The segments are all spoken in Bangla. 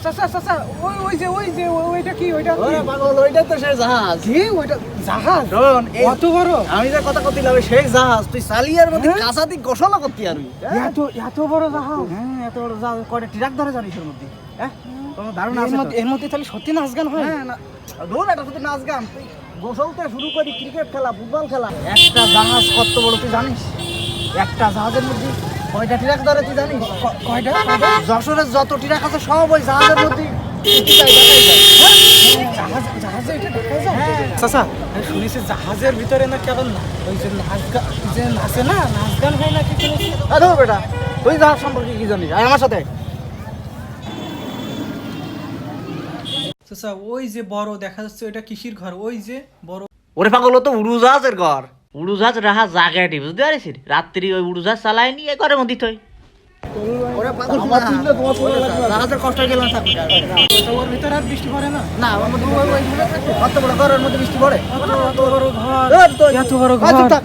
চাচা চাচা ওই যে ওইটা কি ওইটা ওরে পাগল, ওইটা তো সেই জাহাজ। কি ওইটা জাহাজ শোন, এই কত বড় আমি যে কথা কইলাম সেই জাহাজ তুই চালিয়ার মধ্যে কাঁচাতি গোসলা করতে পারবি। এত বড় জাহাজ হ্যাঁ, এত বড় জাহাজ কয়টা ট্রাক ধরে জানিস এর মধ্যে? হ্যাঁ, কোনো ধারণা আছে তোর? এর মধ্যে তাহলে সত্যি নাচ গান হয় হ্যাঁ, না ধর এটা শুধু নাচ গান, তুই গোসল থেকে শুরু করি ক্রিকেট খেলা, ফুটবল খেলা। একটা জাহাজ কত বড় তুই জানিস? একটা জাহাজের মধ্যে কয়টা ট্রাক ধরে তুই জানিস? কয়টা যশোরের যত ট্রাক আছে সব ওই জাহাজের মধ্যে জাহাজে এটা দেখা যায় চাচা শুনেছি জাহাজের ভিতরে না কেমন ওই যে যে নাচে না নাচ গান হয় না কি শুনেছি বেটা, তুই জাহাজ সম্পর্কে কি জানিস? আয় আমার সাথে। চাচা ওই যে বড় দেখা যাচ্ছে ওইটা কিসির ঘর ওই যে বড় ওরে পাগল, তো উড়োজাহাজের ঘর। উড়োজাহাজ রাহা জায়গাটি বুঝতে পারিস রাত্রি ওই উড়োজাহাজ চালাই নিয়ে ঘরের মধ্যে থই ওরে পাগল, জাহাজের কষ্ট গেল না থাকবে। ওর ভিতরে আর বৃষ্টি পড়ে না না, আমার মধ্যে কত বড় ঘরের মধ্যে বৃষ্টি পড়ে? এত বড় ঘর এত বড় চুপ ঘর থাক।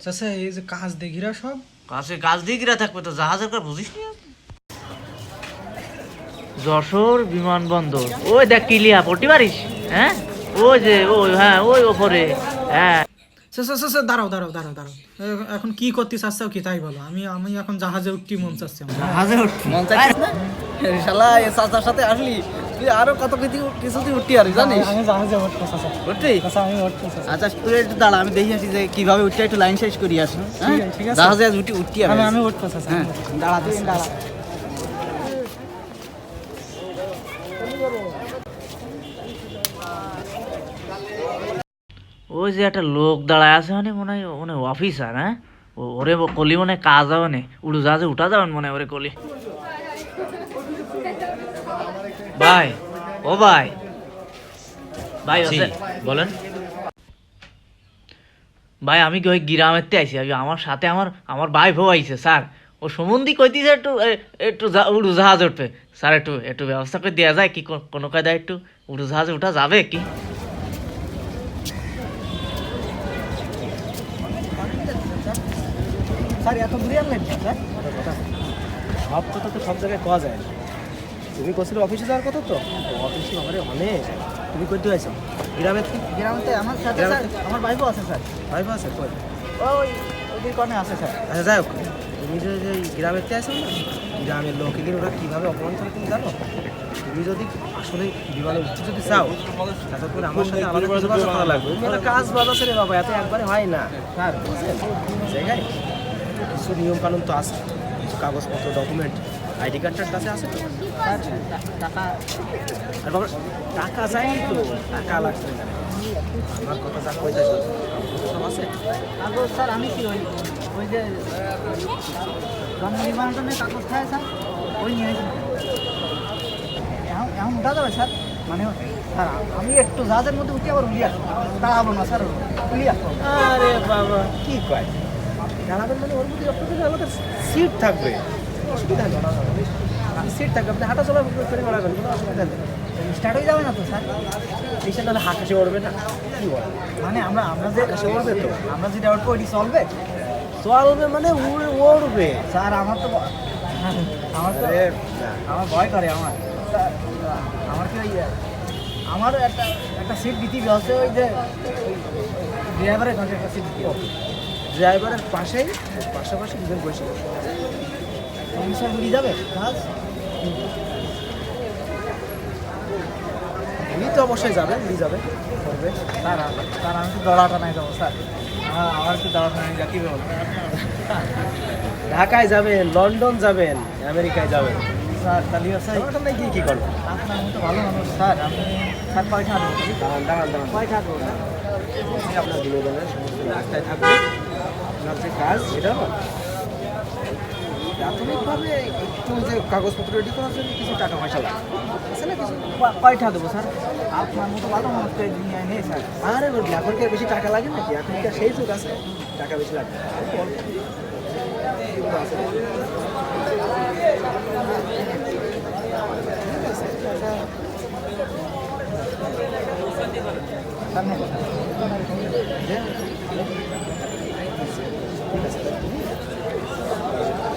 চাচা এই যে কাজ দেখিরা সব কাছে গাছ দিয়ে গিরা থাকবে তো জাহাজের কথা বুঝিস নি? যশোর বিমানবন্দর ওই দেখ কিলিয়া পড়তে পারিস? হ্যাঁ ওই যে ওই হ্যাঁ ওই ওপরে হ্যাঁ। চাচা দাঁড়াও এখন কি করতে চাচ্ছাও কি তাই বলো আমি আমি এখন জাহাজে উঠতে মন চাচ্ছে আমার। জাহাজে উঠবি মন চাইছিস না? শালা এই চাচার সাথে আসলি তুই আরো কত কিছু তুই উঠতে পারিস জানিস? আমি জাহাজে উঠবো চাচা উঠবি? চাচা আমি উঠবো চাচা আচ্ছা, তুই একটু দাঁড়া, আমি দেখি আসি যে কিভাবে উঠতে, একটু লাইন শেষ করি আসি। ঠিক আছে। জাহাজে আজ উঠতে হবে। আমি উঠবো চাচা হ্যাঁ, দাঁড়া তুই দাঁড়া। ওই যে একটা লোক দাঁড়ায় আছে মানে মনে হয় মানে অফিসার। হ্যাঁ ওরে কলি মনে হয় কাজ হবে না উড়োজাহাজে উঠা যাবেন মনে হয় ওরে কলি। ভাই ও ভাই ভাই আছেন? বলেন ভাই, আমি কি ওই গ্রামেরতে আইছি, আমার সাথে আমার ভাই বউ আইছে স্যার। ও সম্বন্ধী কইতেছে একটু একটু উড়োজাহাজ উঠবে স্যার, একটু ব্যবস্থা করে দেওয়া যায় কি? কোনো কায়দায় একটু উড়োজাহাজে উঠা যাবে কি? স্যার এত দূরে আনলেন স্যার? সব কথা তো সব জায়গায় পাওয়া যায় না। তুমি কোথাও অফিসে যাওয়ার কথা তো? অফিসে আমারে অনেক। তুমি করতে হয়েছো গ্রামেতে আমার সাথে স্যার আমার ভাইবো আছে স্যার। ভাইবো আছে কই? ওই ওই কোণে আছে স্যার। আচ্ছা যাই হোক, তুমি যে গ্রামেতে আছো না, গ্রামের লোকেদের ওরা কীভাবে অপমান করে তুমি জানো? তুমি যদি আসলে বিমানে উঠতে যদি চাও তাহলে করে আমার সাথে আলাদা যোগাযোগ করা লাগবে। একটা কাজ বাজ আছে রে বাবা, এত একবারে হয় না স্যার। বুঝছেন জায়গায় কিছু নিয়ম কানুন তো আছে, কিছু কাগজপত্র ডকুমেন্ট আইডি কার্ডটার কাছে আছে তো স্যার। টাকা আর বাবা টাকা চাই তো, টাকা লাগবে না। আমার কথা যা কইতে সব আছে কাগজ স্যার। আমি কি ওই যে জন্ম নিবন্ধনের কাগজ খায় স্যার, ওই নিয়ে এখন উঠা যাবে স্যার? মানে স্যার আমি একটু জাহাজের মধ্যে উঠে আবার উলিয়ে আসবো, দাঁড়াবো না স্যার, উলিয়ে আসবো। আরে বাবা কি কয়, দাঁড়াবেন মানে ওর মধ্যে আপনাদের আলাদা সিট থাকবে, অসুবিধা নেই। সিট থাকবে, আপনি হাঁটা চলা করে বেড়াবেন, কোনো অসুবিধা নেই। স্টার্ট হয়ে যাবে না তো স্যার? স্টেশন তাহলে আকাশে উড়বে না? কি বলে মানে আমরা যে আকাশে উড়বে তো, আমরা যেটা উঠবো ওইটি চলবে মানে উড়বে স্যার। আমার তো আমার ভয় করে আমার কি ওই আমার একটা সিট দিতে আছে, ওই যে ড্রাইভারের কাছে একটা সিট দিতে হবে। ড্রাইভারের পাশাপাশি দুজন বসে স্যার উড়ে যাবে কাজ। উনি তো অবশ্যই যাবেন, উনি যাবে করবে স্যার। আমি তো দড়াটা নাই যাবো স্যার, আমার তো দড়াটা নাই যা কি বলবো। ঢাকায় যাবেন, লন্ডন যাবেন, আমেরিকায় যাবেন স্যার। তাহলে স্যার গিয়ে কী করবেন? আপনার মতো ভালো মানুষ স্যার, আপনি স্যার কয়টা দাঁড়ান কয়টা দেবো স্যার? আপনার বিনোদনের সমস্ত রাস্তায় থাকবে, আপনার যে কাজ সেটা প্রাথমিকভাবে একটু যে কাগজপত্র রেডি করার জন্য কিছু টাকা পয়সা লাগবে, আছে না? কিছু কয়টা দেবো স্যার? আপনার মতো ভালো মানুষ তো দুনিয়ায় নেই স্যার। আরে বলবি এখন কি আর বেশি টাকা লাগে নাকি? এখন কি আর সেই যুগ আছে টাকা বেশি লাগবে? ঠিক আছে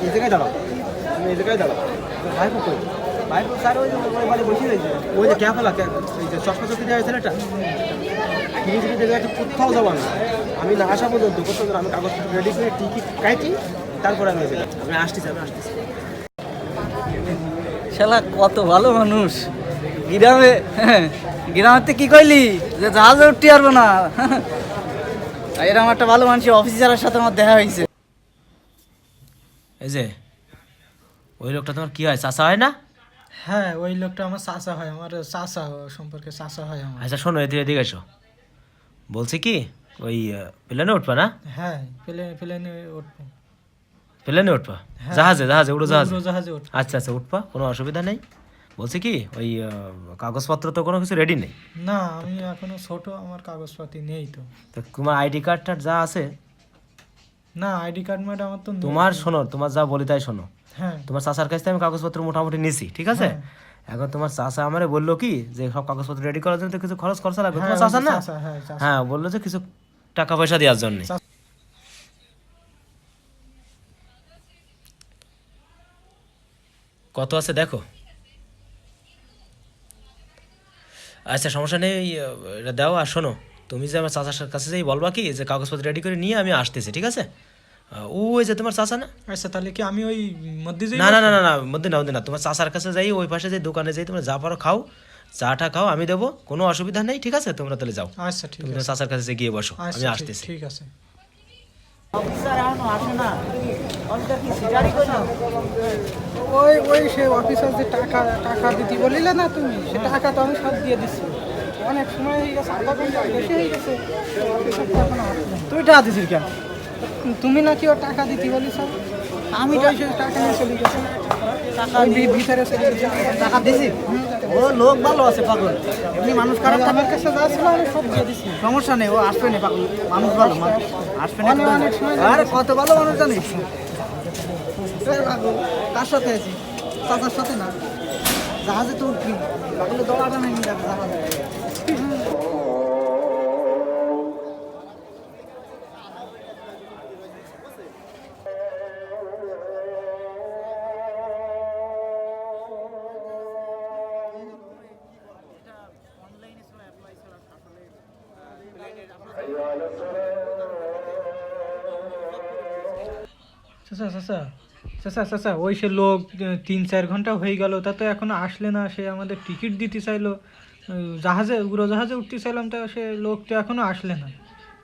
এই জায়গায় দাঁড়াও, তুমি এই জায়গায় দাঁড়াও। ভাইপো কই? ভাইপো স্যার ওই যে ওই বাড়ি বসে রয়েছে, ওই যে ক্যাফলা, এই যে চশমা চোখে দেওয়া ছেলেটা। তুমি যদি জায়গায় কোথাও যাবো না, আমি না আসা পর্যন্ত কোথাও আমি কাগজ রেডি করে টিকিট কাটি, তারপরে আমি আসতেছি। শালা কত ভালো মানুষ গ্রামে। গ্রামেতে কি কইলি যে জাহাজে উঠতে পারবো না। এরকম একটা ভালো মানুষ অফিসারের সাথে আমার দেখা হয়েছে। এই যে ওই লোকটা তোমার কি হয়, চাচা হয় না? হ্যাঁ, ওই লোকটা আমার চাচা হয়, আমার চাচা সম্পর্কে চাচা হয় আমার। আচ্ছা শোনো, এদিকে এসো। বলছি কি, ওই প্লেনে উঠবা না? হ্যাঁ, প্লেনে উঠবো। প্লেনে উঠবা? হ্যাঁ। জাহাজে উড়োজাহাজে? উড়োজাহাজে উঠবো। আচ্ছা উঠবা, কোনো অসুবিধা নেই। বলছি কি, ওই কাগজপত্র তো কোনো কিছু রেডি নেই? না, আমি এখনো ছোট, আমার কাগজপাতি নেই তো। তো তোমার আইডি কার্ডটা যা আছে? না, আইডি কার্ড ম্যাড আমার তো নেই। তোমার শোনো, তোমার যা বলি তাই শোনো। হ্যাঁ। তোমার চাচার কাছ থেকে আমি কাগজপত্র মোটামুটি নিছি, ঠিক আছে? এখন তোমার চাচা আমারে বললো কি যে সব কাগজপত্র রেডি করার জন্য তো কিছু খরচ খরচা লাগবে, তোমার চাচা না? হ্যাঁ, বললো যে কিছু টাকা পয়সা দেওয়ার জন্য। কত আছে দেখো। আচ্ছা সমস্যা নেই, এটা দাও। আর শোনো, তুমি যে আমার চাচার কাছে যেই বলবা কি যে কাগজপত্র রেডি করে নিয়ে আমি আসতেছি, ঠিক আছে? ওই যে তোমার চাচা না? আচ্ছা, তাহলে কি আমি ওই মধ্যে যাই? না না না না না, মধ্যে না, তোমার চাচার কাছে যাই, ওই পাশে যে দোকানে যাই, তোমরা যা পারো খাও, চাটা খাও, আমি দেবো, কোনো অসুবিধা নেই, ঠিক আছে? তোমরা তাহলে যাও। আচ্ছা ঠিক তুমি আছে। তোমার চাচার কাছে গিয়ে বসো, আমি আচ্ছা আসতেছি। ঠিক আছে। অফিসার এখনো আসে না, অফিসার কি সিটারি করলো? ওই সে অফিসার যে টাকা দিতে বলিলে না তুমি, সে টাকা তো আমি সব দিয়ে দিচ্ছি। অনেক সময় হয়ে গেছে, আধা ঘন্টা বেশি হয়ে গেছে, অফিসার তো এখনো আসলো না। তুই টাকা দিছিস কেন? তুমি নাকি ওর টাকা দিতে বলিস? আমি ওই সে টাকা নিয়ে চলে গেছে, ভিতরে চলে গেছে। টাকা দিছি? ও লোক ভালো আছে পাগল, এমনি মানুষ খারাপ আমার কাছে যা ছিল আমি সব দিয়ে দিচ্ছি। সমস্যা নেই, ও আসবে না পাগল, মানুষ ভালো আসবে না। অনেক সময় আরে কত ভালো মানুষ জানিস? কার সাথে আছি? চাচার সাথে না, জাহাজে তো উঠবি, পাগলে দৌড়াটা নেই জাহাজে। চাচা, ওই সে লোক 3-4 ঘন্টা হয়ে গেল, তা তো এখনো আসলে না। সে আমাদের টিকিট দিতে চাইলো, উড়োজাহাজে উঠতে চাইলাম, তা সে লোকটা এখনো আসলে না।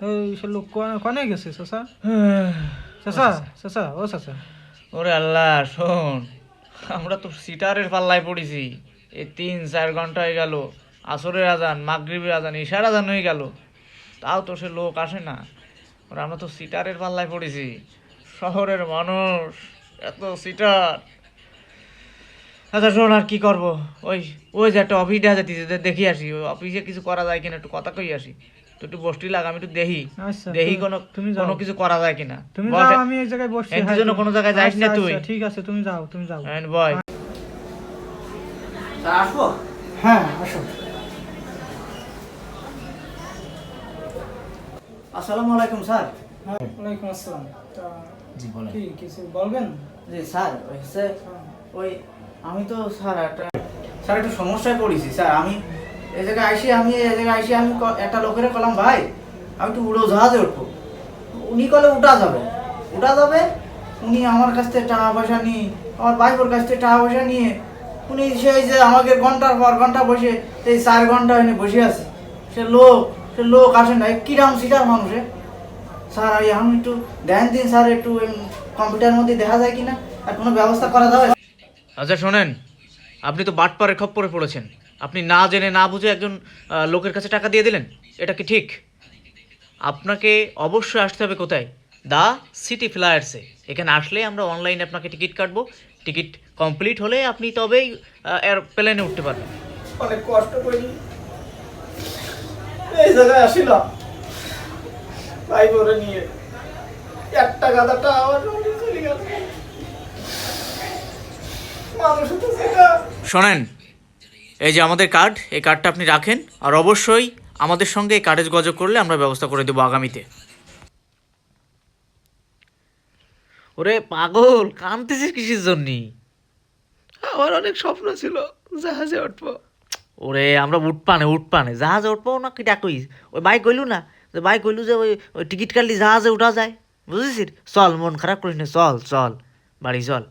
তো সে লোক কনে গেছে চাচা? চাচা। ওরে আল্লাহ, শোন, আমরা তো সিটারের পাল্লায় পড়েছি। এই 3-4 ঘন্টা হয়ে গেল, আসরের আজান, মাগরিবের আজান, ইশার আজান হয়ে গেল, তাও তো সে লোক আসে না। ওরা আমরা তো সিটারের পাল্লায় পড়েছি। শহরের মানুষ এত সিটার। আচ্ছা শোন, আর কি করবো, ওই যে একটা অফিস দেখা যাচ্ছে, দেখি আসি, ওই অফিসে কিছু করা যায় কিনা, একটু কথা কই আসি। তো একটু বসটি লাগ, আমি একটু দেখি আচ্ছা, তুমি কোনো কিছু করা যায় কিনা। তুমি বস, যাও, আমি এই জায়গায় বসছি। এর জন্য কোনো জায়গায় যাইস না তুই। ঠিক আছে, তুমি যাও। বয়। আসবো? হ্যাঁ, আসো। আসসালামু আলাইকুম স্যার। ওয়ালাইকুম আসসালাম। জি বলেন। কি কিছু বলবেন? জি স্যার, ওই আমি তো স্যার একটু সমস্যায় পড়েছি স্যার। আমি এই জায়গায় আমি একটা লোকের কলাম, ভাই আমি একটু উড়োজাহাজে উঠবো। উনি কলে উঠা যাবে। উনি আমার কাছ থেকে টাকা পয়সা নিয়ে, আমার ভাইপোর কাছ থেকে টাকা পয়সা নিয়ে, উনি সেই যে আমাকে ঘন্টার পর ঘন্টা বসে, এই 4 ঘন্টা এনে বসে আছে। সে লোক আসে না, কিরাম সিটার মানুষে। স্যার আমি একটু ধ্যান দিন স্যার, একটু কম্পিউটারের মধ্যে দেখা যায় কিনা, আর কোনো ব্যবস্থা করা যাবে? আচ্ছা শোনেন, আপনি তো বাটপারের খপ্পরে পড়েছেন। আপনি না জেনে না বুঝে একজন লোকের কাছে টাকা দিয়ে দিলেন, এটা কি ঠিক? আপনাকে অবশ্যই আসতে হবে কোথায়? দ্য সিটি ফ্লায়ার্সে। এখানে আসলে আমরা অনলাইনে আপনাকে টিকিট কাটবো। টিকিট কমপ্লিট হলে আপনি তবেই প্লেনে উঠতে পারবেন। অনেক কষ্ট করি এই জায়গায় আসিলাম ভাই করে নিয়ে, একটা গাদাটা আমার চলে গেছে। মানুষ তো সেটা। শোনেন, এই যে আমাদের কার্ড, এই কার্ডটা আপনি রাখেন, আর অবশ্যই আমাদের সঙ্গে এই কার্ডে যোগাযোগ করলে আমরা ব্যবস্থা করে দেবো আগামীতে। ওরে পাগল, কাঁদতেছিস কিসের জন্যি? আমার অনেক স্বপ্ন ছিল জাহাজে উঠবো। ওরে আমরা উঠপানে জাহাজে উঠবো না কি ডাকইস? ওই ভাই কইলু না, যে ভাই কইলু যে ওই ওই টিকিট কাটলি জাহাজে উঠা যায়, বুঝেছিস? চল, মন খারাপ করিস না, চল চল বাড়ি চল।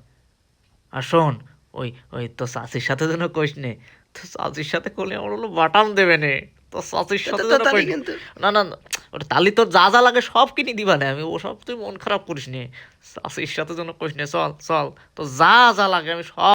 আর শোন, ওই ওই তো চাচির সাথে যেন কইস নে, তো চাচির সাথে করলে আমার হলো বাটাম দেবে নে, তো চাচির সাথে তো যেন তালি কইস নে। কিন্তু। না না না, ওটা তালি তোর যা যা লাগে সব কিনে দিবা না আমি, ও সব তুই মন খারাপ করিস নে, চাচির সাথে যেন কইস নে, চল চল, তো যা যা লাগে আমি সব